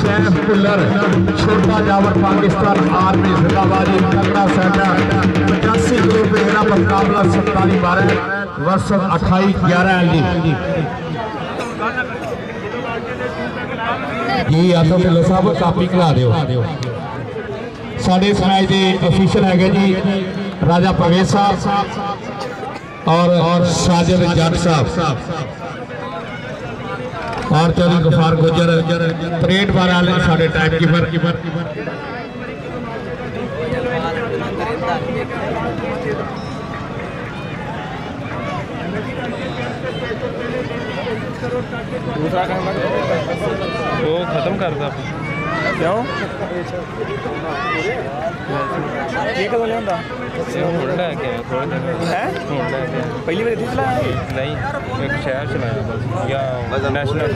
Saif puller छोटा Jawar Pakistan army जिंदाबादी तगड़ा centre 85 kilo पे मेरा मुकाबला 47-12 वर्सेस 28-11 जी आतो ढिल्लो साहब कापी खिला दिओ साडे इस मैच के ऑफिशियल है जी राजा परवेज साहब और साजिद जट साहब और चौधरी गफार गुजर 63-12 वाले साडे टाइम कीपर दूसरा काम वो खत्म कर दो क्यों ये कदों लिया थोड़ा है क्या थोड़ा है पहली बार इतनी चलाया नहीं एक शहर चलाया बस या नेशनल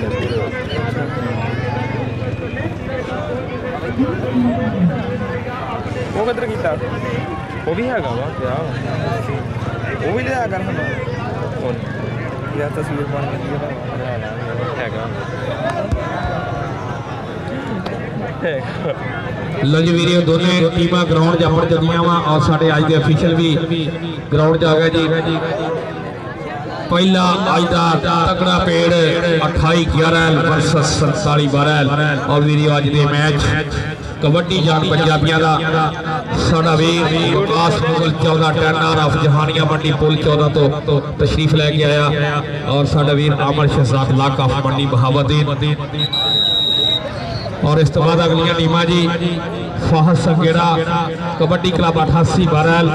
वो किधर किया वो भी है वा क्या वो भी लिया कर या तस्वीर बन लो जी वीडियो दोनों टीमां ग्राउंड जापड़ चलियां वा और साढ़े अज के ऑफिशियल भी ग्राउंड जा गए जी पहला अज का तगड़ा पेड़ 28-11 वर्सेस 47-12 और वीडियो अज के मैच कबड्डी जान पंजाबियों का साडा वीर विकास मुगल 14 टैनर ऑफ जहानिया मंडी पुल 14 तो तशरीफ लैके आया और साडा वीर अमर शहजाद लाख ऑफ मंडी बहावुद्दीन और इस तो बाद अगलियां टीमां जी Fahad Sangera kabaddi club 88-12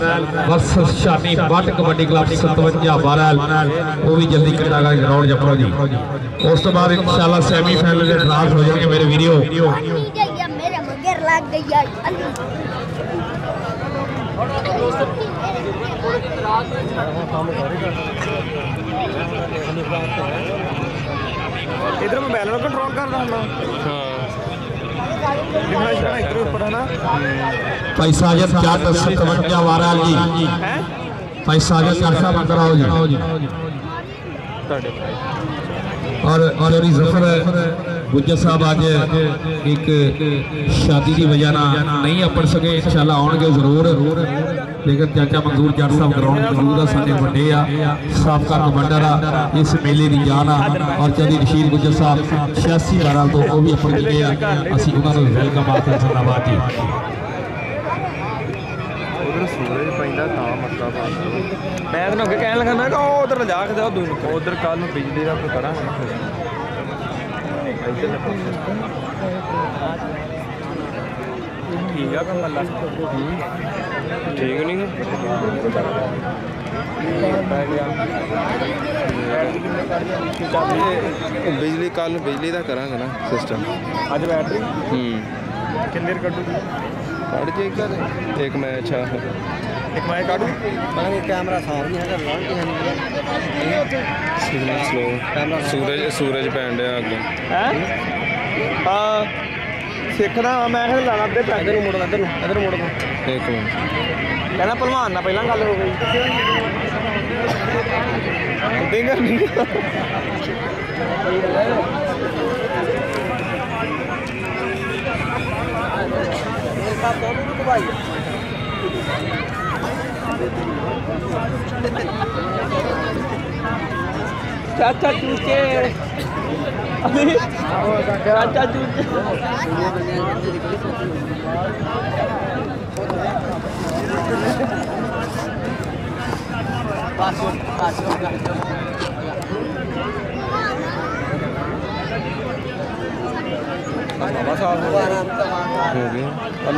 versus Shani Butt kabaddi club 57-12 वो भी जल्दी करेगा ग्राउंड जपड़ो जी उस तो बाद इंशाल्लाह सेमीफाइनल के ड्राफ्ट हो जाएंगे मेरे वीडियो लग गई है इधर मैं बैलेंस कंट्रोल कर रहा हूं इधर ऊपर है ना भाई साजिद 457-12 जी भाई साजिद 4 अंदर आओ जी और जफर गुज्जर साहब आज एक शादी की वजह नहीं अपड़ सके इंशाल्लाह आउणगे जरूर लेकिन चाचा मंजूर जट साहब ग्राउंड मौजूद है साडे वड्डे आ साबका कमांडर आ इस मेले की जान आ और चौधरी रशीद गुज्जर साहब 86-12 तो वो भी अपड़ चुके हैं असीं उन्हां नूं वेलकम आखदे धन्यवाद जी सूरज पैंदा ता मतलब मैं तो अगे कहन लगा मैं उधर जा के उधर कल बिजली का करा ठीक है कमला ठीक नहीं बिजली कल बिजली का करा ना सिस्टम अज बैटरी किन्ने कटूगी कट जाएगा एक मैच है एक मैच काटू कैमरा साफ नहीं है सिग्नल स्लो सूरज पैन दिया अगों हाँ सीखना मैं लाना इधर मुड़ना इधर मुड़ना एक मिनट कहना भलवान ना पहला गल हो गई चाचा चूचे चाचा चूचे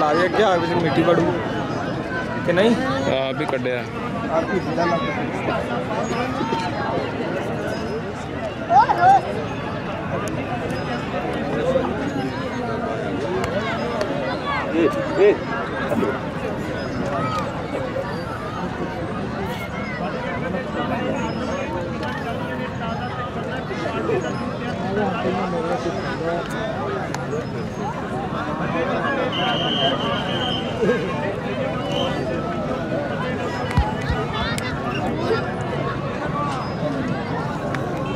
लागे क्या मिट्टी बड़ू कि नहीं आप भी कड्या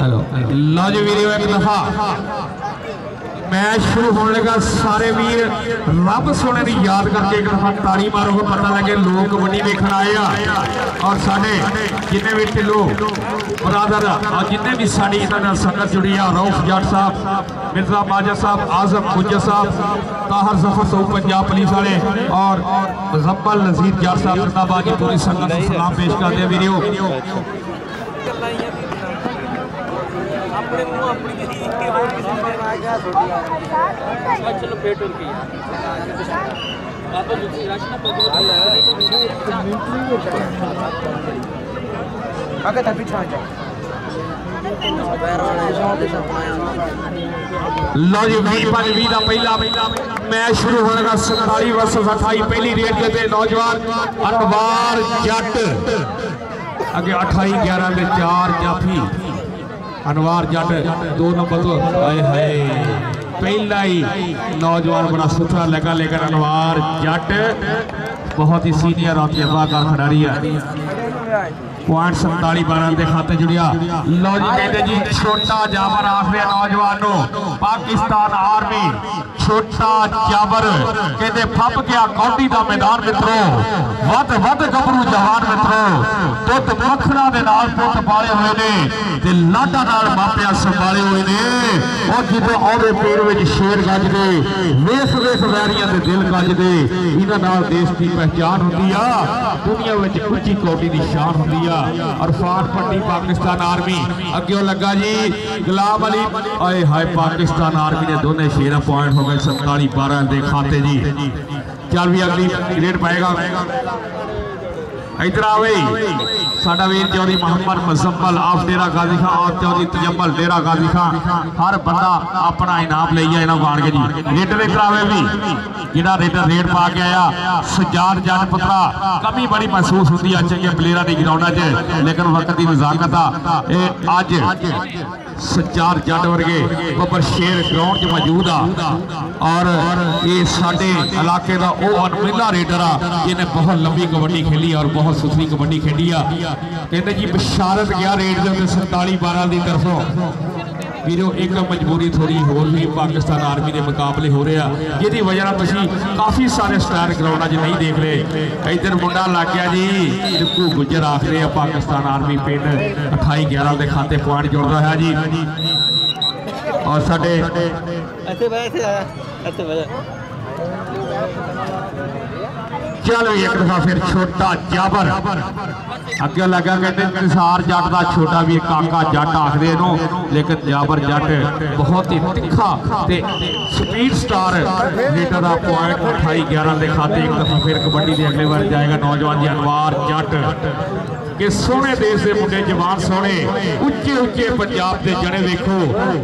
हेलो लो जी वीडियो एक दफा मैच शुरू होने लगा। सारे वीर रब सोने की याद करके एक दफा ताड़ी मारो, पता लगे लोग कबड्डी देखने आए और साढ़े जिन्हें भी ढिल्लो बरादर और जिन्हें भी साड़ी संगत जुड़ी है, रऊफ जट साहब, मिर्जा माजद साहब, आजम मुजद साहब, ताहर जफर साहब पंजाब पुलिस वाले और मुजम्मल नजीर जट साहब जिंदाबाद की पूरी संगत को सलाम पेश करते हैं। वीडियो लो जी 20 का पहला मैच शुरू होने का 47 वर्सेस 28 पहली रेड के नौजवान अनवार जट अगे 28-11 के 4 जाफी अनवार जट 2 नंबर तो हाय हाय पहला ही नौजवान बड़ा सुथरा लगा, लेकिन अनवार जट बहुत ही सीनियर और तजर्बा का खिलाड़ी है। पॉइंट 47-12 के खाते जुड़िया। लो जी कहते जी छोटा जाबर आखिर नौजवानों पाकिस्तान आर्मी छोटा जाबर कहते फप गया कौडी का मैदान मित्रों, वध वध गबरू जवान मित्रों, दुध मखना दे नाल पुत पाले हुए ने ते लाडा नाल मापिया संभाले हुए ने और जिदों आउदे पेड़ विच शेर गजदे वेख वेख वैरियां दे दिल गजदे, इन्हां नाल देश की पहचान हुंदी आ, दुनिया विच उच्ची कोटि दी शान हुंदी आ। अरफान पट्टी पाकिस्तान आर्मी अगे लगा जी गुलाम अली आए हाय पाकिस्तान आर्मी ने दोनों शेर पॉइंट हो गए 47-12 के खाते जी। चल भी अगली ग्रेड पाएगा इधर आवे साडा वीर चौधरी मोहम्मद मुजम्मल आफ डेरा गाजी खां और चौधरी तजम्मल डेरा गाजी खां हर बंदा अपना इनाम ले आया इन्होंने आन के जी। रेडर इधर आवे भी जिहड़ा रेडर रेड पा के आया सजाद जट पुत्रा, कमी बड़ी महसूस होती है चंगे प्लेयर की ग्राउंड च, लेकिन वक्त की नजाकत अज सजाद जट वर्गे बब्बर शेर ग्राउंड च मौजूद आ और ये साडे इलाके का वह अनमिला रेडर आ जिन्हें बहुत लंबी कबड्डी खेली और बहुत सुथरी कबड्डी खेली आ। कहते जी बशारत गया रेड के 47-12 की तरफों वीरों एक मजबूरी थोड़ी होर भी पाकिस्तान आर्मी के मुकाबले हो रहे हैं जिसकी वजह तुम काफ़ी सारे स्टार ग्राउंड च नहीं देख रहे। इधर मुंडा लग गया जी रिपू गुजर आखिर पाकिस्तान आर्मी पिंड 28-11 के खाते पॉइंट जोड़ता है जी और साडे चलो एक दफा फिर छोटा जाबर अगे लगा कहते निसार जट का छोटा भी काका जट आखदे नो, लेकिन जाबर जट बहुत ही तिखा ते स्पीड स्टार लीडर का पॉइंट 28-11 के खाते एक दफा फिर कबड्डी के अगले बार जाएगा नौजवान जी अनवार जट कि सोने देश के मुंडे जवान सोने उच्चे उच्चे पंजाब के जने देखो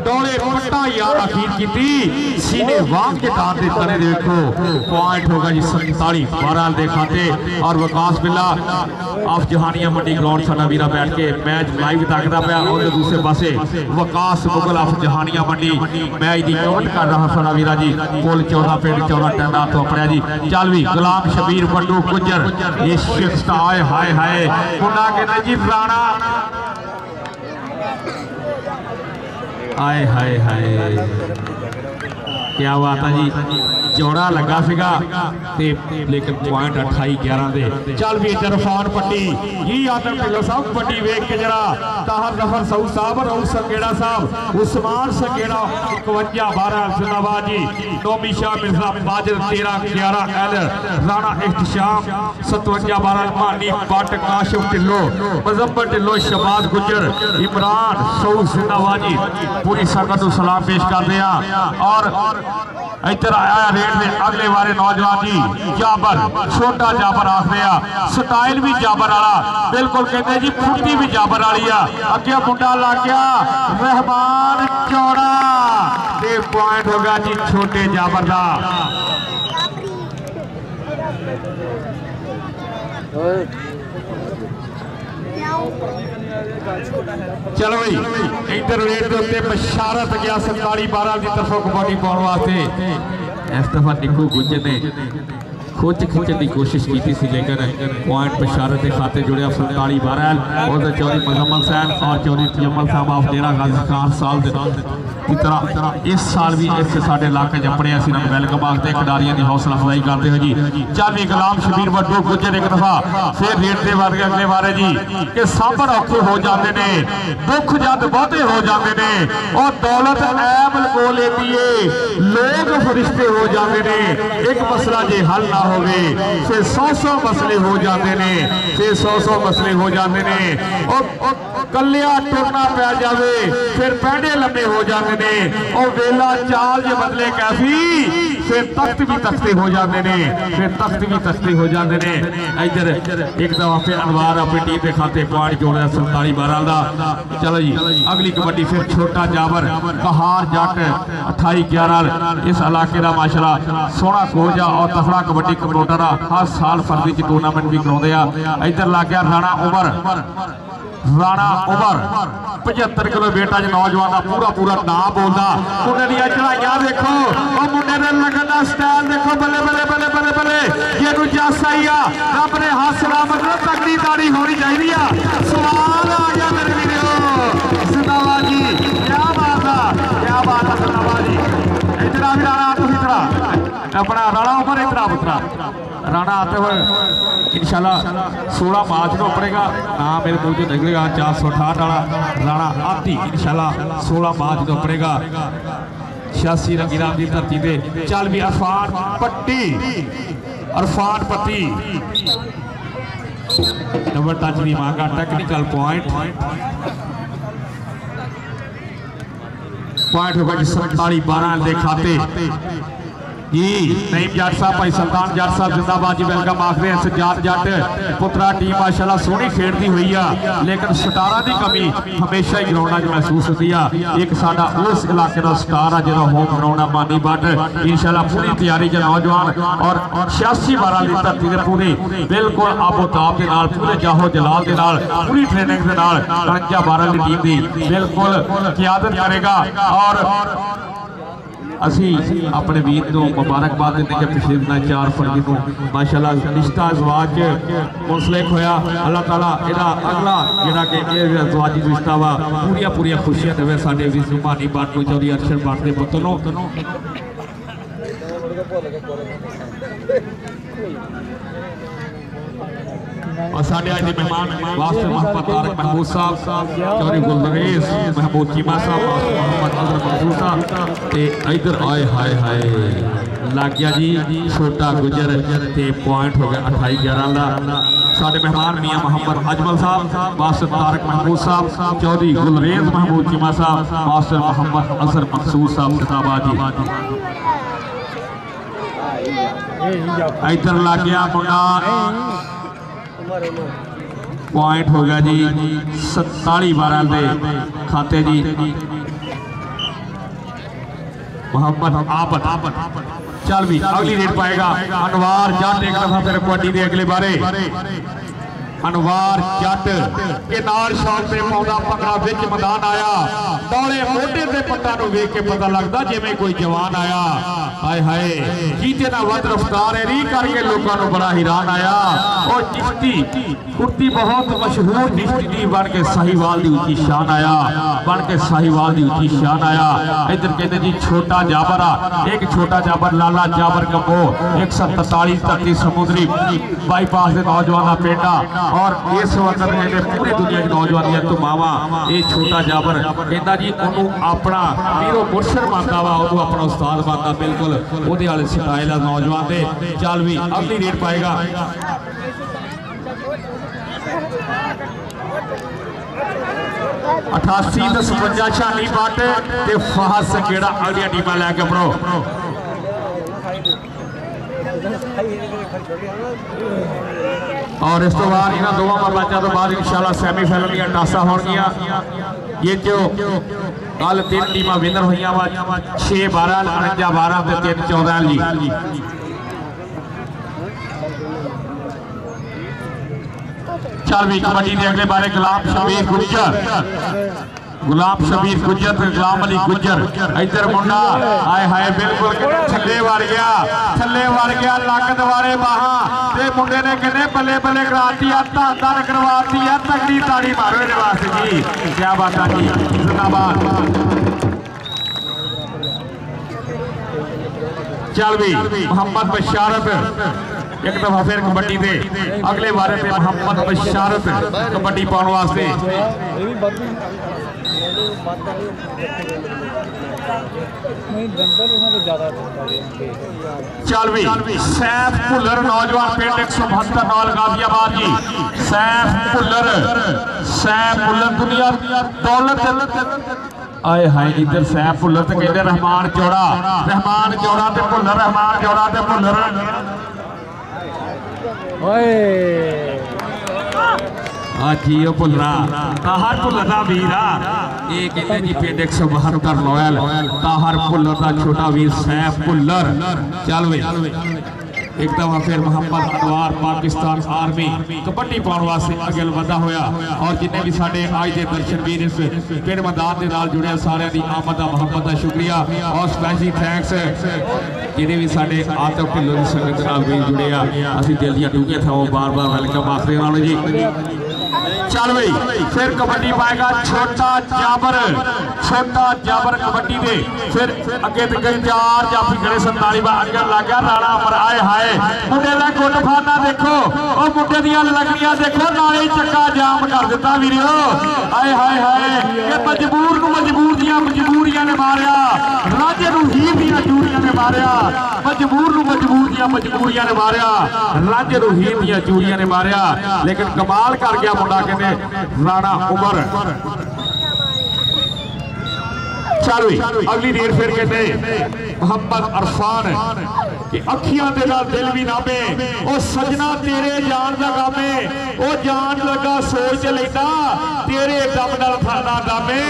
डोले पट्टा यार अखीर की सीने वांग के तार के तने देखो पॉइंट होगा जी 47-12 के खाते और वकास बिल्ला ऑफ जहानिया मंडी ग्राउंड साडा वीरा बैठ के मैच लाइव तकदा पाया और दूसरे पासे Waqas Mughal of Jahania Mandi match की कमेंट कर रहा साडा वीरा जी कुल 14 पिंड 14 टंडा तो अपने जी। चल भी गुलाम शबीर बंडू गुजर ये शिफ्ट आए हाय हाय कहते जी राणा आए हाय हाय क्या बात है जी जोड़ा लगा सीगा लेकिन पॉइंट 28-11 दे। चल भी इरफान पट्टी ये आदम ढिल्लो साहब कबड्डी वेख के जरा ताहर जफर साहू साहब रऊफ संगेड़ा साहब उस्मान संगेड़ा 51-12 जिंदाबाद जी। नोमी शाह मिर्जा माजिद 13-11 एल राणा इख्तिशाम 57-12 मानी पट काशिफ ढिल्लो मुजम्मल ढिल्लो शबाज गुजर इमरान सऊद जिंदाबाद जी पूरी संगत को सलाम पेश करते हैं। और इधर आया रेड में अगले बारे नौजवान जी जाबर छोटा जाबर आखिर स्टाइल भी जाबर वाला बिल्कुल कहते जी फुर्ती भी जाबर वाली आ अगे मुंडा लग गया रहमान चौड़ा ते पॉइंट हो गया जी छोटे जाबर का। चलो भाई इधर रेड के उत्ते बशारत गया 47-12 की तरफों कबड्डी पाने वास्ते इस दफा निक्कू गुज्जर ने खुच खिंचने की कोशिश की थी लेकिन पॉइंट बशारत के खाते जुड़े 47-12 और चौधरी मुजम्मल सैन और चौधरी तजम्मल साहब ऑफ डेरा गाजी खान साल की तरह इस साल भी इस साढ़े इलाके च अपने असं वेलकम आखते खिडारियों की हौसला अफजाई करते हो जी। चल भी गुलाम शबीर वड्डू गुजर एक दफा फिर रेट के बाद अगले बारे जी कि साबड़ औखे हो जाते ने, दुख जद बहुते हो जाते ने, और दौलत ऐब को लेती है, लोग फरिश्ते हो जाते ने। एक मसला जे हल ना हो फिर 100 मसले हो जाते ने, फिर 100 मसले हो जाते ने। और कलिया टुरना पै जावे फिर पैंडे लम्बे हो जाते ने, और वेला चाल जे बदले कैफी फिर तख्त भी तख्ते हो जाते ने, फिर तख्त भी तख्ते हो जाते ने। इधर एक दफा फिर अनवार अपनी टीम के खाते पॉइंट जोड़ा 47-12 का। चलो जी अगली कबड्डी फिर छोटा जावर कहार जट 28-11 इस इलाके का माशाल्लाह सोहना कोजा और तफड़ा कबड्डी कप्रोटर हर साल फरवरी च टूर्नामेंट भी कराते। इधर लग गया राणा उमर 75 किलो बेटा जो नौजवान का पूरा पूरा नाम बोलता। मुंडे दी चढ़ाइयां देखो और मुंडे दे लगन दा स्टाइल देखो, बल्ले बल्ले बल्ले बल्ले बल्ले ये नु जस आई आ रब ने हाथ सलामत तगड़ी ताड़ी होनी चाहिए। सवाल आ गया मेरे वीडियो जिंदाबाद जी, क्या बात है जिंदाबाद जी। इधर आ भी राणा तुम इधर अपना राणा उमर इधर पुत्रा राणा आते हुए इंशाल्लाह 16 मार्च को पड़ेगा नाम मेरे मुंह से निकलेगा 468 वाला राणा आती इंशाल्लाह 16 मार्च को पड़ेगा 86 रंगीराम की धरती पे। चल भी अरफान पट्टी डबल टच नहीं मांगा, टेक्निकल पॉइंट होगा जी 47-12 दिखाते जी। नईम जट साहब भाई सुल्तान जट साहब जिंदाबाद जी वेलकम आखते हैं। सजाद जट पुत्रा टीम माशाल्लाह सोहनी खेलती हुई है, लेकिन स्टारा की कमी हमेशा ही ग्राउंड महसूस होती है। एक साडा उस इलाके का स्टार है जो होम ग्राउंड मानी बट इंशाल्लाह पूरी तैयारी च नौजवान और 86-12 की धरती के पूरी बिल्कुल आबोताब के नाल पूरे जाहो जलाल के नाल पूरी ट्रेनिंग के नाल 53-12 की टीम की बिल्कुल क़यादत करेगा। और असी अपने वीर को मुबारकबाद देने के पिछले दिन 4 फरवरी को माशाल्लाह रिश्ता जवाज मुंसलिक होया। अल्लाह ताला इहदा अगला जिहड़ा कि जवाजी रिश्ता वा पूरी खुशियां देवे साडे वीर सुभानी बाटू चौधरी अरशद बाट दे पुत्तर नूं। और साढ़े आज के मेहमान वास्ते मोहम्मद तारक महमूद साहब चौधरी गुलरेज महमूद चीमा साहब मोहम्मद अजहर मंसूर साहब इधर आए हाय लग गया जी छोटा गुजर ते पॉइंट हो गया 28-11 का। साढ़े मेहमान मियाँ मोहम्मद अजमल साहब वास्ते तारक महमूद साहब चौधरी गुलरेज महमूद चीमा साहब वास्ते मोहम्मद अजहर मंसूर साहब जिंदाबाद जी। इधर लग गया मुंडा पॉइंट हो गया जी 47-12 के खाते जी मोहम्मद आबद। चल भी अगली रेट पाएगा अनवार जट एक दफा फिर कबड्डी के अगले बारे अनवार जट के नाल शौक से पाउंदा पकड़ा विच मैदान आया दौड़े मोटे ते पट्टा नूं वेख के पता लगता जिवें कोई जवान आया। हाय हाय कीते ना वध रफ्तार है री करके लोगों को बड़ा हैरान आया। और चिश्ती कुर्ती बहुत मशहूर चिश्ती बन के साहिवाल की ऊंची शान आया, बन के साहिवाल की ऊंची शान आया। इधर कहते जी छोटा जाबर एक छोटा जाबर लाला जाबर कपो 143 धरती समुद्री बाईपास के नौजवान का पेंडा। और इस वक्त पूरी दुनिया की नौजवान तो मावा ये छोटा जाबर कहता जी उन्होंने अपना वीरो मुर्शद मानता वा उन्होंने अपना उस्ताद मानता बिल्कुल ਉਹਦੇ वाले स्टाइल है नौजवान दे। चल भी अगली रेट पाएगा 88-56 छानी बट ते फाहद संगेड़ा अगली टीमां लैके पढ़ो। और इस तो बाद इन्होंने दोवां मैचों तो बाद इंशाल्लाह सैमीफाइनल दी टासा होणगियां। ये जो कल 3 टीमां विनर हुई 6-12 49-12 ते 3-14 जी। चल भी कबड्डी के अगले बारे गुलाम शबीर गुज्जर गुलाम अली गुज्जर इधर मुंडा हाय हाय बिल्कुल थले वड़ गया लक दवारे बाहा ते मुंडे ने कहने बल्ले बल्ले कराती धन करवाती है तगड़ी। ताड़ी मारो इहदे वास्ते जी, क्या बात है जी, जिंदाबाद। चल भी मोहम्मद बशारत एक दफा फिर कबड्डी दे अगले बारे पे मोहम्मद बशारत कबड्डी पाने वास्ते चल भी सैफ भुल्लर नौजवान पिंड 172 नाल गाजियाबाद जी सैफ भुल्लर दुनिया दौलत आए हाय इधर सैफ भुल्लर तो कहते रहमान जोड़ा ते भुल्लर रहमान जोड़ा ते भुल्लर जियो भुल्लरा ताहर भुल्लर दा वीर ये कहते जी पिंड 172 लॉयल ताहर भुल्लर दा छोटा वीर सैफ भुल्लर चल वे एक दफा फिर मोहम्मद अनवार पाकिस्तान आर्मी कबड्डी पाने वास्ते अगे वधा होया और जिन्हें भी साडे आज के दर्शन वीर इस पिंड मैदान के नाल जुड़े सारे दी आमद दा मोहब्बत दा शुक्रिया और स्पेशली थैंक्स जिन्हें भी साडे आतफ ढिल्लों की संगत नाल भी जुड़े असीं दिल दियां डूंघियां थां बार-बार वेलकम आखदे नाल जी चल भाई फिर कबड्डी पाएगा छोटा जाबर कबड्डी दे फिर अगे तक 4 जाफी खड़े 47 बार अगे लग गया राणा अमर आए हाय मुंडे दा गुट फाना देखो और मुंडे दियां लगड़ियां देखो नाले चक्का जाम कर दिता वीरो आए हाय ये मजबूर नूं मजबूर दियां मजबूरियां ने मारिया राजे नूं हीर दियां चूड़ियां ने मारिया मजबूर नूं मजबूर दियां मजबूरियां ने मारिया राजे नूं हीर दियां चूड़ियां ने मारिया लेकिन कमाल कर गया मुंडा कहते राणा उमर चल अगली डेट फिर कहते मोहम्मद अरफान कि अखियां दे नाल दिल भी नामे ओ सजना तेरे जान दा गामे ओ जान लगा सोच लेना तेरे दम नाल खाना दामे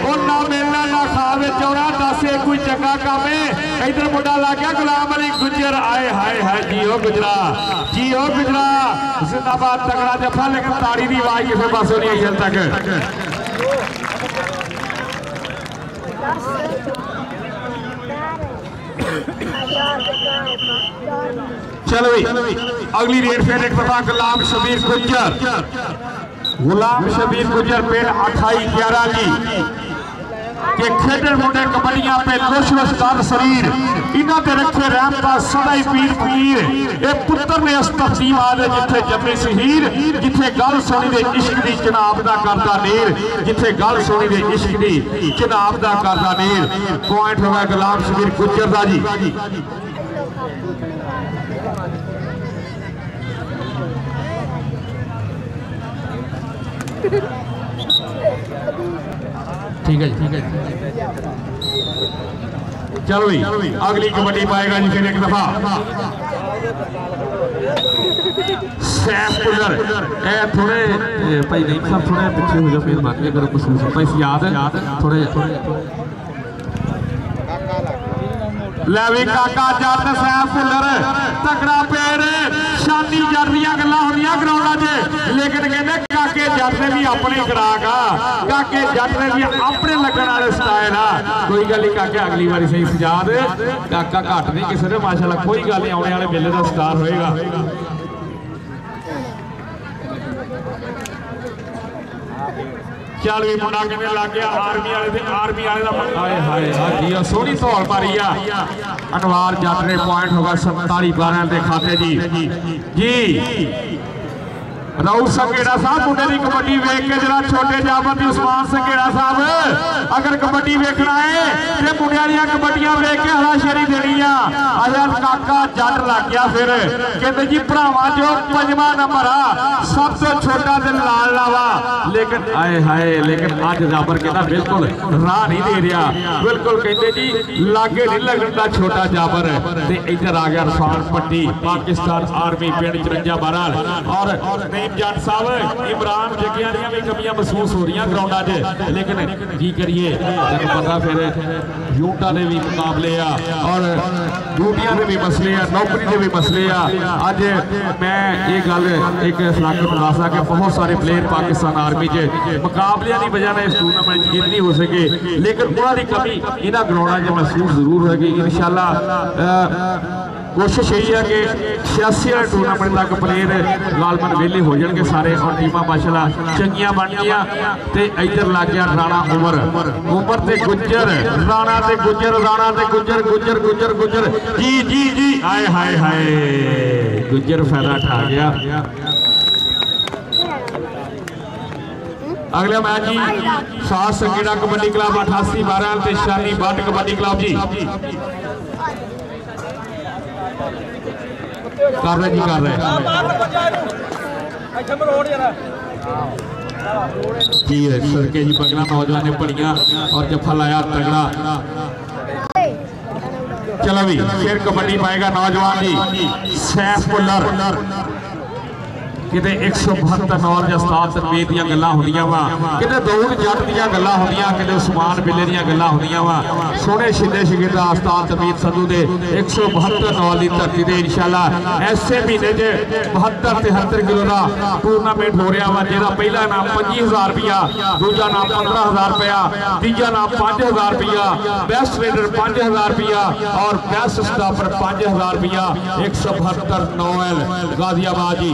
ओ ना मिलना ना खावे चौड़ा दसे कोई चंगा कामे इधर मुंडा ला गया गुलाम अली गुजर आए हाय जियो गुजरा जिंदाबाद तगड़ा जफा लेकिन ताड़ी दी आवाज किसी पासों नहीं आई तक चलो अगली रेट फिर एक दफा गुलाम शबीर गुजर पेड़ 2811 जी के खेडर मुंडे कबड्डियां पे लुश कर शरीर इन्हां ते रखे रहमता सदा ही पीर ए पुत्र ने अस्तीम आदे जिथे जम्मी शहीर जिथे गल सोनी दे इश्क दी जनाब दा करदा नीर जिथे गल सोनी दे इश्क दी जनाब दा करदा नीर पॉइंट होगा गुलाम शबीर गुजर दा जी ठीक है चलो अगली कबड्डी पाएगा जी फिर एक दफा सैफ भुल्लर थोड़े भाई नहीं साहब थोड़े पीछे हो जाओ मेहरबानी करो कुछ याद थोड़े लै भी काका जट सैफ भुल्लर तगड़ा पेड़ शानी जट दियां गल्लां होंदियां ग्राउंडां 'च लेकिन कहंदे काके जट ने भी अपनी खुराक काके जट ने भी अपने लगन वाले स्टाइल कोई गल नहीं काके अगली बारी सही सजाद काका घट नहीं किसी ने माशाअल्लाह कोई गल नहीं आने वाले मेले का स्टार होएगा चल भी मुंडा कहने लग गया आर्मी वाले का सोहनी धौल मारी अनवार जट ने पॉइंट होगा 47-12 के खाते जी राउत संघेड़ा साहब मुंडे की कबड्डी वेख के जरा छोटे जाबर की उस्मान संघेड़ा साहब अगर कबड्डी वेखना है तो मुंडिया दी कबड्डियां वेख के हलाशेरी देनी अजय काका जट लग गया फिर कहते जी भरावां जो 5वां नंबर सब तो छोटा दिल लाल लावा लेकिन आए हाय लेकिन अज जाबर कहता बिल्कुल राह नहीं दे रहा बिल्कुल कहते जी लागे नहीं लगता छोटा जाबर इधर आ गया इरफान पट्टी पाकिस्तान आर्मी पिंड 54 और जट साहब इमरान जगिया भी कमियां महसूस हो रही ग्राउंडा च लेकिन की करिए पता फिर यूटा के भी मुकाबले और ड्यूटियां के भी मसले नौकरी के भी मसले अज मैं ये गल एक इलाके में दस कि बहुत सारे प्लेयर पाकिस्तान आर्मी च मुकाबलियां की वजह से इस टूरनामेंट जीत नहीं हो सके लेकिन उन्होंने कमी इन्होंने ग्राउंडा च महसूस जरूर होगी इंशाअल्लाह कोशिश यही है कि 86 वाले टूर्नामेंट तक प्लेयर लालमन वेले हो जाएंगे सारे और टीमां माशाल्लाह चंगियां बन गई। तो इधर लग गया राणा उमर ते गुजर राणा ते गुजर राणा ते गुजर गुजर गुजर गुजर जी जी जी आए हाय हाय गुजर फायदा उठा गया। अगला मैच जी सात संगीड़ा कबड्डी क्लब 88-12 ते शानी बाट कबड्डी क्लब जी कर रहे जी कर रहे जी सरके जी पगला नौजवान ने पड़िया और जफा लाया तगड़ा। चलो भी फिर कबड्डी पाएगा नौजवान जी सैफुल्लर किते 172 नौर जस्ताद तनवीर दी गल्लां होंदियां वा किते दौड़ जट दी गल्लां होंदियां किते उस्मान बिल्ले दी गल्लां होंदियां वा सोने शिंदे शिगिरदा उस्ताद तनवीर संधू दे 172 नौर दी धरती ते इंशाअल्लाह ऐसे महीने च 72-73 किलो दा टूर्नामेंट हो रहा वा जेदा पहला नाम 25,000 रुपया दूजा नाम 15,000 रुपया तीजा नाम 5,000 रुपया बेस्ट रेडर 5,000 रुपया और बेस्ट स्टॉपर 5,000 रुपया 172 नौल गाजियाबाद जी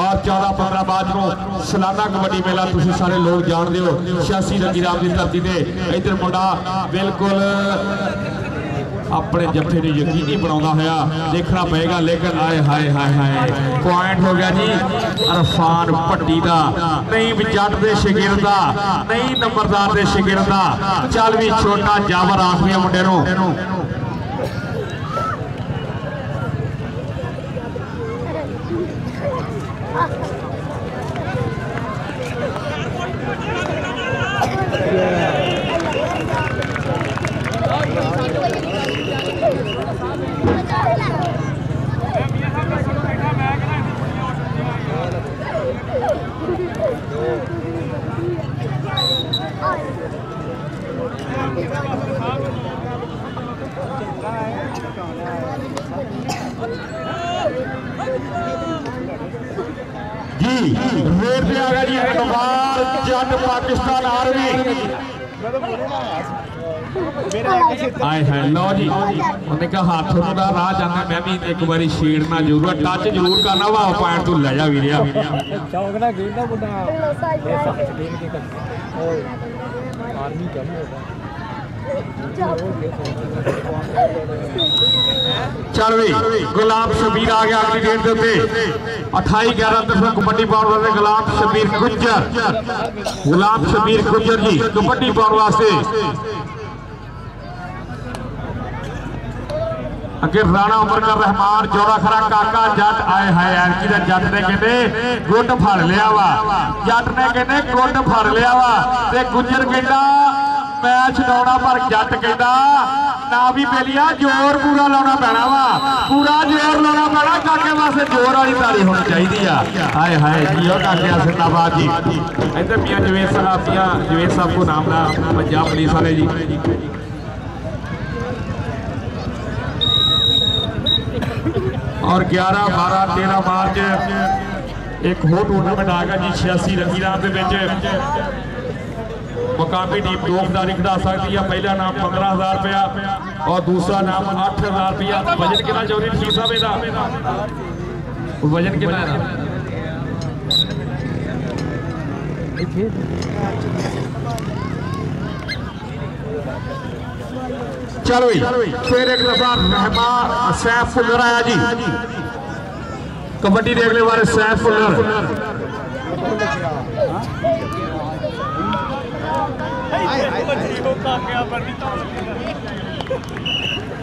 और 14-15 बाद को सालाना कबड्डी मेला तुम सारे लोग जानते हो 86 रंगीराम की धरती से इधर मुंडा बिल्कुल अपने जत्थे ने यकीनी बनाता हुआ देखना पड़ेगा लेकिन आए हाय हाय हाय पॉइंट हो गया जी अरफान भट्टी का नहीं भी जट के शिगिरद का नहीं नंबरदार के शिगिरद का चल भी छोटा जावर आखिया मुंडे नूं जी रोड पे आ गया जी इकबाल जट पाकिस्तान आर्मी आए है लो जी उन्हें कहा हाथ का राह जाना मैं भी एक बार छेड़ना जरूर टच जरूर करना वा पॉइंट तू ले जा भी चल भी गुलाम शबीर आ गया अगली डेट के उत्ते 28-11 कबड्डी पाउन वाले गुलाम शबीर गुज्जर जी कबड्डी पाउन वास्ते अगे राणा उमर का रहमान जोड़ा खरा काका जट आए हाय एरकी दा जट ने कहते गुट फड़ लिया वा जट ने कहते गुट फड़ लिया वा ते गुज्जर कहता मैच लाना पर जट कहता ना भी बेलिया जोर पूरा लाना पैना वा पूरा जोर लाना पैना काके वास्ते जोर वाली ताली होनी चाहिए हाय हाय जियो काके जिंदाबाद जी इधर मियां जवेद साहब को नाम ला पंजाब पुलिस वाले जी और 11, 12, 13 मार्च एक होर टूर्नामेंट आ गया जी 86 रंगीराम के मुकामी टीम 2 खिलाड़ी खिला सकती है। पहला नाम 15,000 रुपया और दूसरा नाम 8,000 रुपया। वजन कितना चौधरी ठीक साहब इहदा वजन कितना चलो फिर एक दफा रहमान सैफुल्लर आया जी कबड्डी देखने वाले सैफुल्लर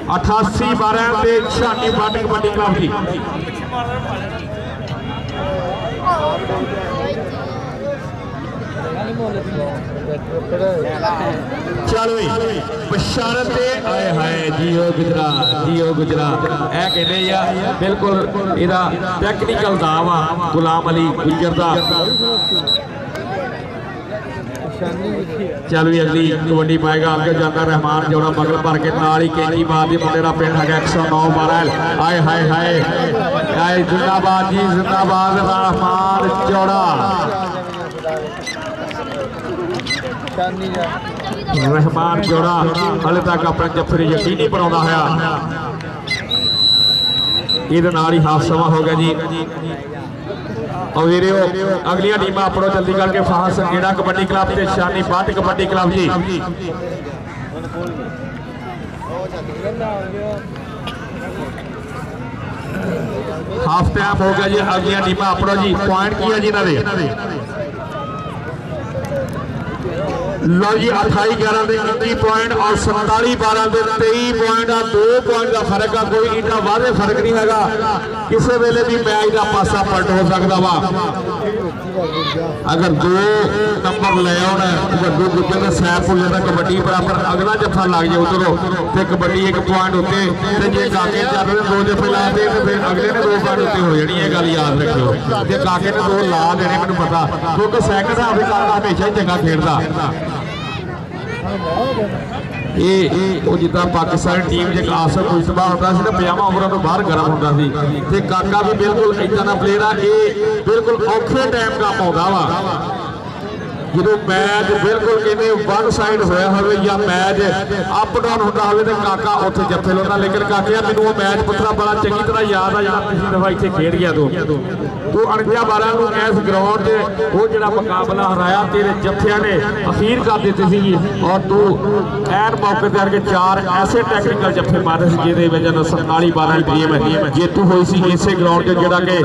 88-12 से शानी बाट कबड्डी क्लब की चलो बशारत आए हाय जियो गुजरात ऐ कहते या बिल्कुल इहदा टैक्नीकल दाव आ गुलाम अली गुजर दा चल भी अगली कबड्डी पाएगा आगे जाता रहमान जोड़ा मगल भर के नाल ही कैची मार दी मुंडे दा पिंड है 109-12 आए हाय हाय हाय जिंदाबाद जी जिंदाबाद रहमान जोड़ा रहमान जोड़ा हाले तक अपने जफे यकीनी बनाता है। ये हाफ समा हो गया जी। और वीरो अगलियां टीम अपनों जल्दी करके फाहा संगीड़ा कबड्डी क्लब से शानी बाट कबड्डी क्लब जी हाफ टाइम हो गया जी। अगलियां टीम अपनों जी पॉइंट की है जी इन्होंने लो जी 28-11 के 21 पॉइंट और 47-12 के 23 पॉइंट आ 2 पॉइंट का फर्क है। कोई इतना वादे फर्क नहीं है। किसी वेले भी मैच का पासा पलट हो सकता वा। अगर 2 नंबर ले आना वड्डू गुज्जर ने सैफुल्ले का कबड्डी बराबर अगला जफा लग जाए उधरों तो कबड्डी 1 पॉइंट उत्ते जे काके चल रहे 2 जफे ला दे तो फिर अगले ने 2 पॉइंट उत्ते हो जानी है। गल याद रखियो जे काके ने 2 ला देने मैंने पता क्योंकि सैकंड हाफ काका हमेशा ही चंगा खेलता। जिदा पाकिस्तानी टीम जो आसर मुशतबा होता है 50 ओवरों तो बाहर गर्म होता है। काका भी बिल्कुल इदा का प्लेयर आ बिल्कुल औखे टाइम काम आता वा जो मैच बिल्कुल कहते वन साइड होया हो या मैच अप डाउन होता हो तो काका उत्थे जफे लाता। लेकिन काके मैंने वो मैच पुत्रा बड़ा चंगी तरह याद आ जरा पिछली दफा इतने खेड गया तू 49-12 इस ग्राउंड से वो जो मुकाबला हराया तेरे जफिया ने अखीर कर दी थी और तू ऐन मौके पर आके 4 ऐसे टैक्टिकल जफे मारे जिहदे वजह 47-12 टीम जेतू हुई सी इसे ग्राउंड से जोड़ा कि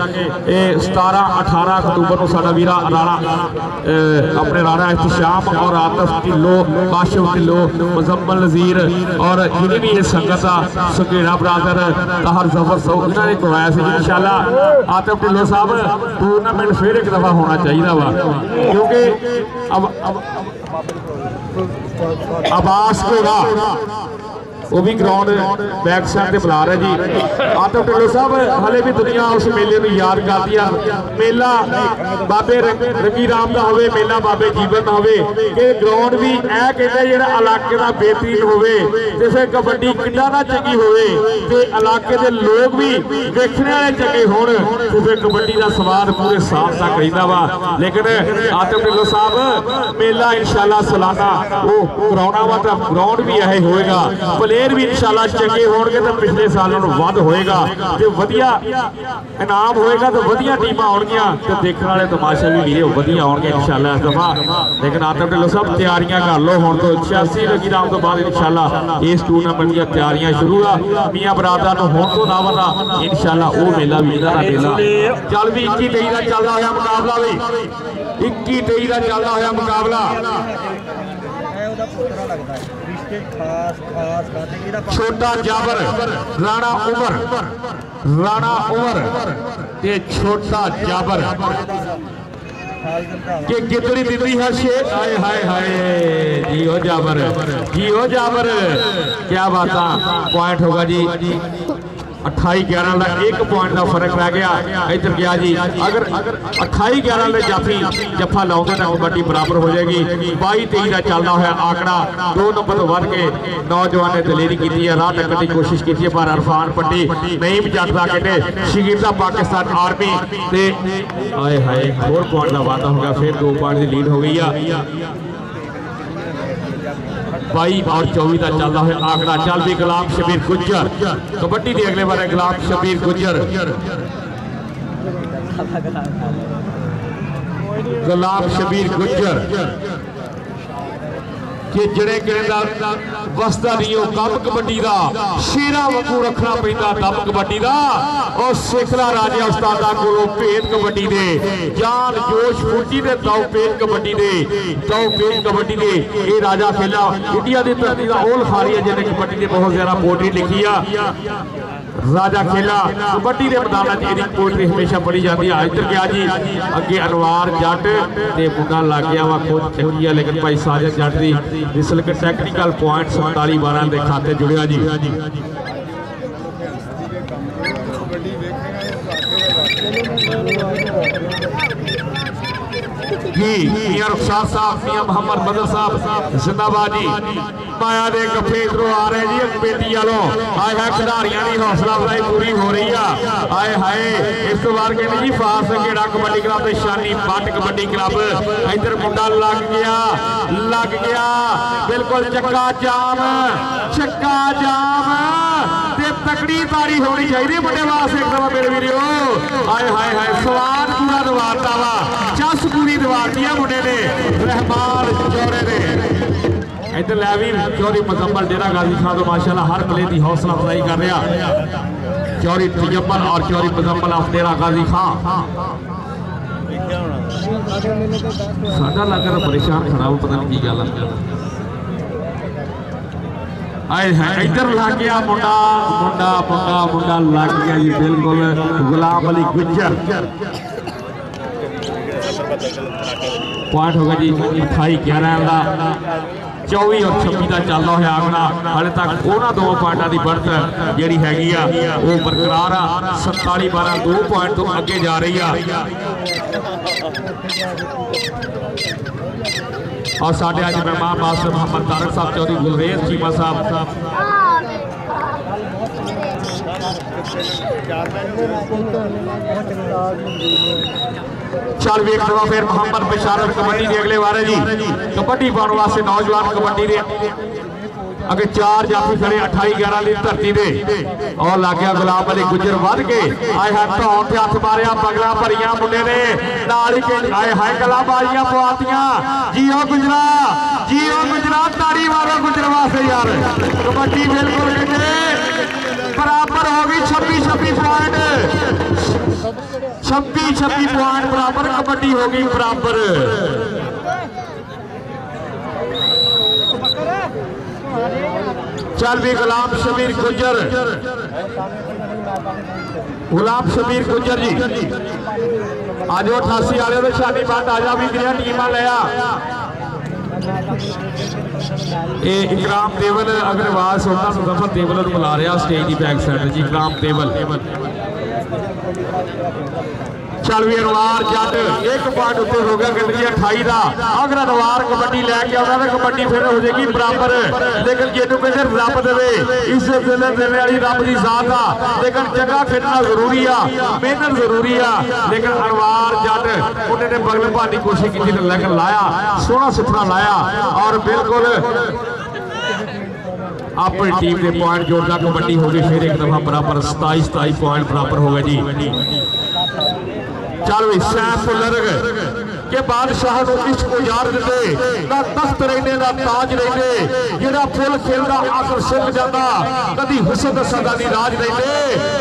17-18 अक्तूबर को साडा वीरा राणा अपने राणा इhtisham और आतफ ढिल्लो काशिफ ढिल्लो मुजम्मल नज़ीर और जिन्हें भी ये संगत आ संगेड़ा बरादर ताहर जफर सऊद इन्होंने करवाया से इंशाल्लाह आतफ ढिल्लो साहब टूर्नामेंट फिर एक दफा होना चाहिए वा क्योंकि अब्बास कोड़ा वो भी ग्राउंड बैक साइड से बुला रहे जी। आतफ ढिल्लो साहब हले भी दुनिया उस मेले को याद करती है। मेला बाबे रंगी राम का होवे मेला बाबे जीवन का होवे कि ग्राउंड भी ऐ कहते जो इलाके का बेहतरीन होवे ते फिर कबड्डी कितना ना चंगी होवे ते इलाके के लोग भी देखने वाले चंगे होण ते फिर कबड्डी का स्वाद पूरे साल तक रहिंदा वा। लेकिन आतफ ढिल्लो साहब मेला इंशाल्लाह सालाना वो कराउणा वा तां ग्राउंड भी यह होएगा प्लेयर भी इंशाल्लाह चंगे होणगे तो पिछले सालों वध होएगा ते वधिया इनाम होएगा तो वधिया टीमां आउणगियां ते देखने वाले तमाशे भी वीरे वधिया आउणगे इंशाल्लाह इस दफा। लेकिन आतफ ढिल्लो साहब तैयारियां कर लो हुण तो 86 लगी राम तो बाद इंशाल्लाह इस टूर्नामेंट दी तैयारियां शुरू आ मियां बरादर नु हुण तो ना वधा इंशाल्लाह वो मेला भी इहदा दा मेला चल भी 21-23 दा चलदा होया मुकाबला भी 21-23 दा चलदा होया मुकाबला छोटा जाबर राणा उमर ते छोटा जाबर के कितनी दिल्ली है शेर हाय हाय हाय जियो जाबर क्या बात पॉइंट होगा जी 28-11 का 1 पॉइंट का फर्क रह गया इधर गया जी। अगर 28-11 जाफी जफा लाओगे ना कबड्डी बराबर हो जाएगी। 22-23 का चलता है आंकड़ा 2 नंबर तो बढ़ के नौजवान ने दलेरी की है राह टक्कर की कोशिश की पर अरफान पट्टी नहीं जटता कहते शगीरदा पाकिस्तान आर्मी से आए हाय 4 पॉइंट का वादा हो गया फिर 2 पॉइंट की लीड हो गई है। 22 और 24 का चलता है आंकड़ा चल भी गुलाम शबीर गुज्जर कबड्डी के अगले बार गुलाम शबीर गुज्जर कि जड़े वसदा नहीं हो कम कबड्डी का शेरा वांगू रखना पैंदा दम कबड्डी का और सिखला राजा उस्तादा कोलों भेद कबड्डी दे जान जोश फुर्ती दे दाव भेद कबड्डी दे ये राजा खेला इंडिया की धरती का ओल खारी है जिन्हें कबड्डी ने बहुत ज्यादा पोएट्री लिखी है। राजा खेला कबड्डी के मैदान में पोएट्री हमेशा पढ़ी जाती है। इधर गया जी अगे अनवार जट ते मुंडा लग गया वा खुद चंगी है लेकिन भाई साजद जट की जिसल के टैक्टिकल पॉइंट 47-12 के खाते जुड़िया जी। जी मियां रुखसार साहब, मियां मोहम्मद बदर साहब जिंदाबाद जी। माया दे गफे इधरों आ रहे जी कमेटी वालों। आए है खिडारियों की हौसला अफजाई पूरी हो रही है। आए हाय इस तो बाद कहते जी फास घेड़ा कबड्डी क्लब ते शानी बट कबड्डी क्लब। इधर मुंडा लग गया बिल्कुल चक्का जाम ते तकड़ी तारी होनी चाहिए मुंडे वास्ते एकदम मेरे वीरो। आए हाय हाय स्वाद पूरा दवारता वा, चस पूरी दवारती है मुंडे ने रहमान चौरे ने। इधर लैवी चौरी मुजम्मल डेरा गाजी खान तो माशाल्लाह हर प्ले की हौसला अफजाई कर रहा। चौरी तजम्मल और चौरी मुजम्मल ऑफ डेरा गाजी खान। साडा लगा परेशान खराब पता नहीं की गल है। आए है इधर लग गया मुंडा मुंडा मुंडा मुंडा लग गया जी बिल्कुल गुलाम अली गुज्जर। पॉइंट होगा जी 28-11 का 24 और 26 का चलता हुआ आंकड़ा। हाले तक उन्होंने 2 पॉइंटों की बढ़त जी हैगी आ वो बरकरार आ। 47-12 2 पॉइंट तो अगे जा रही है। और साढ़े अज मेहमान मास्टर मोहम्मद तारक साहब चौधरी गुलरेज चीमा साहब। चल वेख दवा फिर मोहम्मद बशारत कबड्डी के अगले बारे जी कबड्डी पाने वास्ते नौजवान कबड्डी के अगे 4 जाफी खड़े 28-11 की धरती दे। और लग गया गुलाम अली गुजर वध के आए है धौन से हथ मारिया पगला भरिया मुंडे ने नाल ही आए हाय गला बाजियां पवातियां। जियो गुजरा ताड़ी मारो गुजर वास्ते यार। कबड्डी बिल्कुल बराबर हो गई 26-26 पॉइंट 26-26 पॉइंट बराबर कबड्डी हो गई बराबर। चल भी गुलाम शबीर गुजर जी आज 88 वाले तो शादी बात आजा भी गया टीम लिया। इकराम देवल अग्रवाल सोना मुजफ्फर देवल बुला रहा स्टेज की बैक साइड जी। इकराम देवल चल भी अनवार जट 1 पॉइंट उत्ते हो गया गिनती 28 का। अगर अनवार कबड्डी लैके आना तो कबड्डी फिर हो जाएगी बराबर। लेकिन जिन्हों कहते रब दे इस वेले देने वाली रब की जात आ। लेकिन चंगा खेलना जरूरी आ, मेहनत जरूरी आ। लेकिन अनवार जट उन्होंने बगल भाने की कोशिश की लेकिन लाया सोहना सुथरा लाया और बिल्कुल अपनी टीम के पॉइंट जोड़ता कबड्डी हो गई फिर एक दफा बराबर 27-27 पॉइंट बराबर हो गए जी। चल भी सैफ लर्ग के बादशाह इश्क को यार देते ना तख्त रहने ना ताज रहने जेड़ा फुल खेलदा आखिर सुक जाता कदी हुस्न सदा दी राज रहने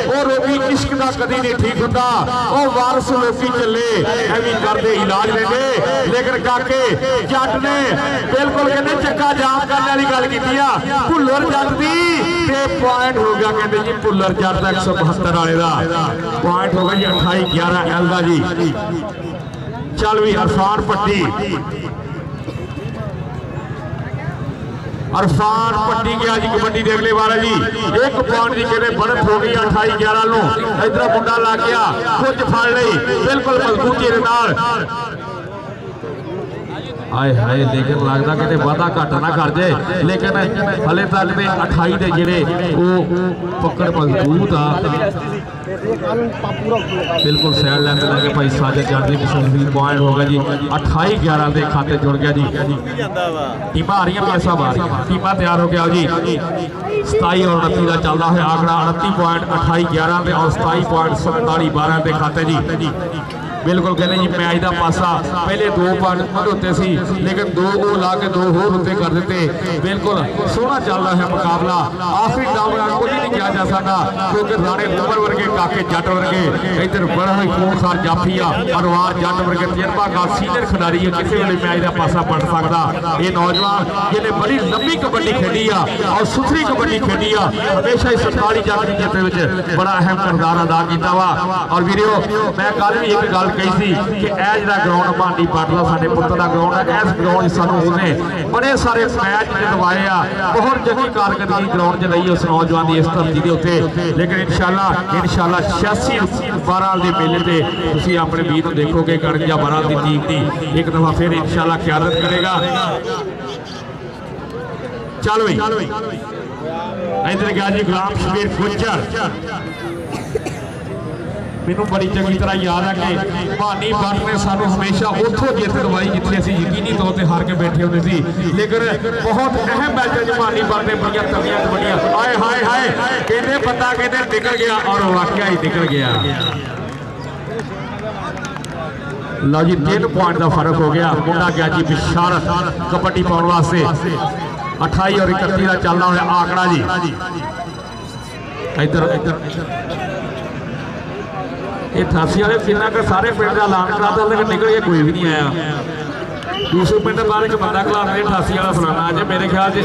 ओ रोगी इश्क दा कदी नहीं ठीक हुंदा ओ वारस लोकी चले एवी करदे इलाज रहने। लेकिन काके जट ने बिल्कुल कहते चक्का जाम करने वाली गल कीती आ भुल्लर जट दी ते पॉइंट हो गया कहते जी भुल्लर जट दा 172 वाले दा पॉइंट हो गया जी 28-11 एल दा जी। चल भी अरफान पट्टी की आज कबड्डी देख ले वाला जी 1 पॉइंट की कहते बढ़त हो गई 28-11 इधर मुंडा लग गया कुछ फड़ ली बिल्कुल मजबूती के नाल। आए हाय लेकिन लगता कहते वादा घट ना कर जाए। लेकिन हले तक तो 28 के जेडे पकड़ मजबूत आ बिल्कुल सैड लैंड लगे भाई साजिद जट की किस्म पॉइंट हो गया जी 28-11 के खाते जुड़ गया जी। टीम आ रही पैसा आ रही टीम तैयार हो गया जी 27 और 29 का चलता है आंकड़ा 29 पॉइंट 28-11 और 27 पॉइंट 47-12 के खाते जी। बिल्कुल कहते जी मैच का पासा पहले 2 पॉइंट होते सी लेकिन 2 गोल ला के 2 होर उत्ते कर देते। बिल्कुल सोहना चल रहा है मुकाबला। आखिरी टाइम कुछ नहीं किया जा सकता क्योंकि राणे उमर वर्गे काके जट वर्गे इधर बड़ा ही खूनखार जाफी आ अनवार जट वर्गे तजर्बाकार सीनियर खिडारी है किसी वे मैच का पासा बन सकता। ये नौजवान जिन्हें बड़ी लंबी कबड्डी खेली आ और सुथरी कबड्डी खेली आ हमेशा ही 47 जट की जित बड़ा अहम किरदार अदा किया वा। और वीडियो मैं कल भी एक गल गल कही थी कि यह जो ग्राउंड भांडी पाटला साडे पुत्तर का ग्राउंड है, इस ग्राउंड सानू उसने बड़े सारे मैच जितवाए आ, बहुत चंगी कारकर्दगी ग्राउंड च रही उस नौजवान की इस धरती के उत्ते। लेकिन इंशाल्लाह 86-12 के मेले से तुसीं अपने वीर को देखोगे गणजा 12 की टीम की एक दफा फिर इंशाल्लाह क़यादत करेगा। चलो इधर गया जी गुलाम शबीर गुज्जर। मैनू बड़ी चंगी तरह याद है कि भानी भट्ट ने सानू हमेशा उतों जित दवाई जिथे असीं यकीनी तौर पर हार के बैठे होते सी, लेकिन बहुत अहम मैचों में भानी भट्ट ने बड़िया तवियां कबड्डियां हाय हाय हाय कहते बंदा कहते निकल गया और वाकया ही निकल गया। लो जी 3 पॉइंट का फर्क हो गया। मुंडा गया जी बिशारत कबड्डी पाने वास्ते 28 और 31 का चलना हुआ आंकड़ा जी। इधर ये 88 वाले किन्ना का सारे पिंड का ऐलान कराता, लेकिन निकल के कोई भी नहीं आया। दूसरे पिंड बाद एक बंदा खिला 88 वाला फलाना अज मेरे ख्याल से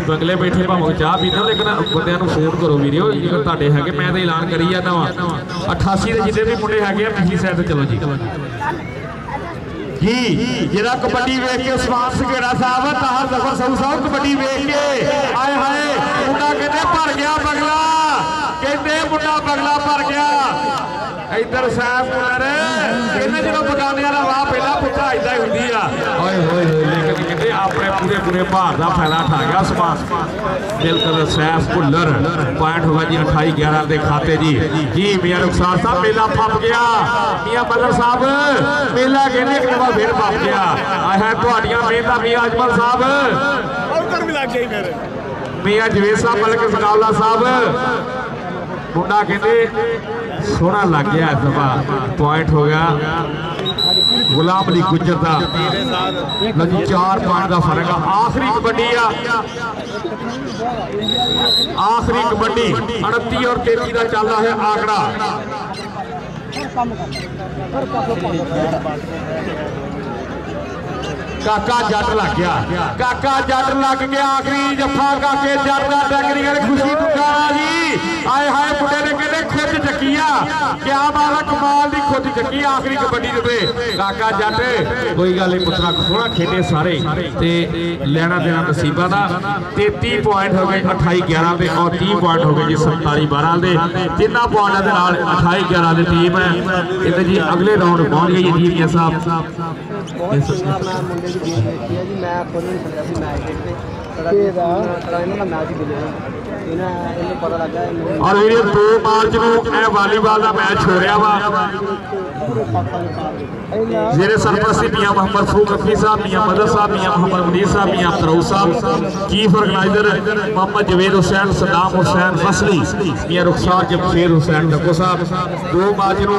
बंगले बैठे भावें चाह पीते, लेकिन बंद फोन करो वीडियो जेकर तुहाडे है, मैं तो ऐलान करी जाता वा 88 के जितने भी मुंडे है पिछली साइड चलो जी जी जरा कबड्डी वेख के उस्मान सघेड़ा साहब ताहर जफर साहब कबड्डी वेख के आए हाय मुंडा कहते भर गया बगला, कहते मुंडा बगला भर गया। इधर साहब कहते जो बगाने वाला वाह पहला पुत्रा इदा ही होंगी आ, लेकिन कहते अपने पूरे पूरे भार का फैला उठा गया उस्मान। बिल्कुल सैफ भुल्लर पॉइंट होगा जी 28-11 के खाते जी जी। मियां रुखसार साहब मेला फप गया, मियां बदर साहब मेला कहते एक दफा फिर फप गया। है तुहाडियां मेहनतां मियां अजमल साहब, मियां जवेद साहब मलिक सकावला साहब मुंडा कहते सोहना लग गया। इस दफा पॉइंट हो गया गुलाम अली गुज्जर का। 4 पॉइंट का फर्क है। आखिरी कबड्डी आखिरी कबड्डी 29 और 33 का चल रहा है आंकड़ा। काका जट लग गया, काका जट लग गया आखिरी जफा काके जट का टैक्निकल खुशी टुकारा जी। आए हाय मुंडे ने कहते खुद चकिया, क्या मारा कमाल की खुद चकी आखिरी कबड्डी दे। काका जट कोई गल नहीं पुत्रा सोहना खेले सारे ते लेना देना नसीबा का। 33 पॉइंट हो गए 28-11 के और 30 पॉइंट हो गए जी 47-12 के। 3 पॉइंटों के नाल 28-11 की टीम है इधर जी अगले राउंड पहुंच गई जी। मियां साहब और 2 मार्च को वालीबाल का मैच हो रहा वा जेरे सरपरस्ती मियां मोहम्मद फरूक अफी साहब, मियां मदर साहब, मियां मोहम्मद मुनीर साहब, मियां अख्तरऊस साहब, चीफ ऑर्गेनाइजर मोहम्मद जवेद हुसैन, सदाम हुसैन मसली, मियां रुखसार जमशेद हुसैन डक्को साहब। 2 मार्च को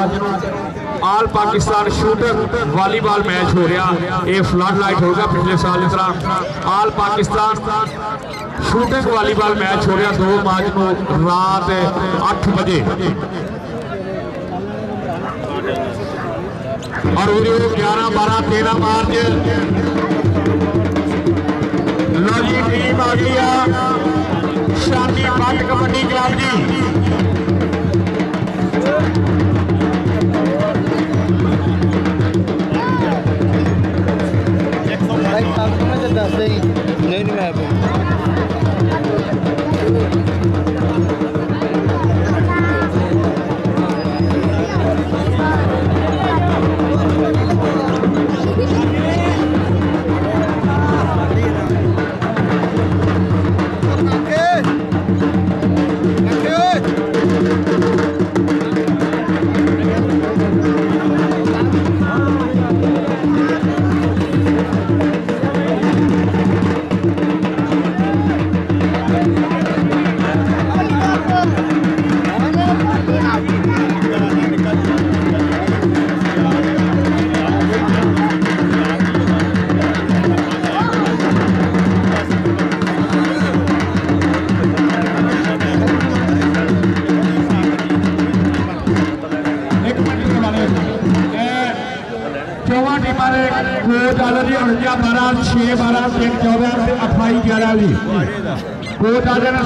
all Pakistan shooter volleyball match हो रहा। ये फ्लड लाइट होगा पिछले साल की तरह। All Pakistan shooting volleyball match हो रहा 2 मार्च को रात 8 बजे। और 11, 12, 13 मार्च लो जी टीम आ गई शादी भट्ट कबड्डी क्लब जी। नहीं मैं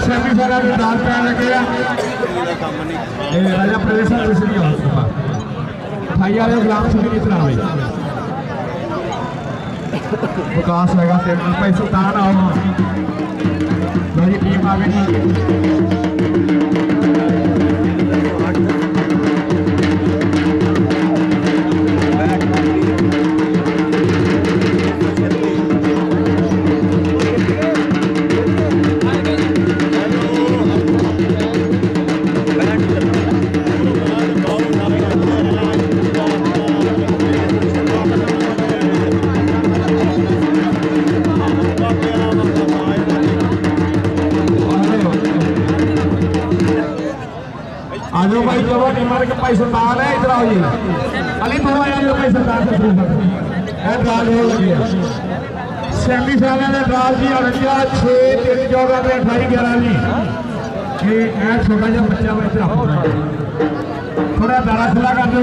सेमीफाइनल में दाल पैन लगे राजा प्रदेश लिखाई वाले गुलाम सिंह की तरह भाई विकास है भाई सुल्तान आओ टीम आ गई आजो भाई चलो टीमर के भाई सुल्तान है इधर आओ जी अली तो आया जो भाई सुल्तान से शुरू करते हैं ड्राल हो गई है सेमीफाइनल में ड्राल जी अड़िया 6 3 14 में 28 11 नहीं ये छोटा जिहा बच्चा मैं इधर आओ थोड़ा दारा खुला कर दो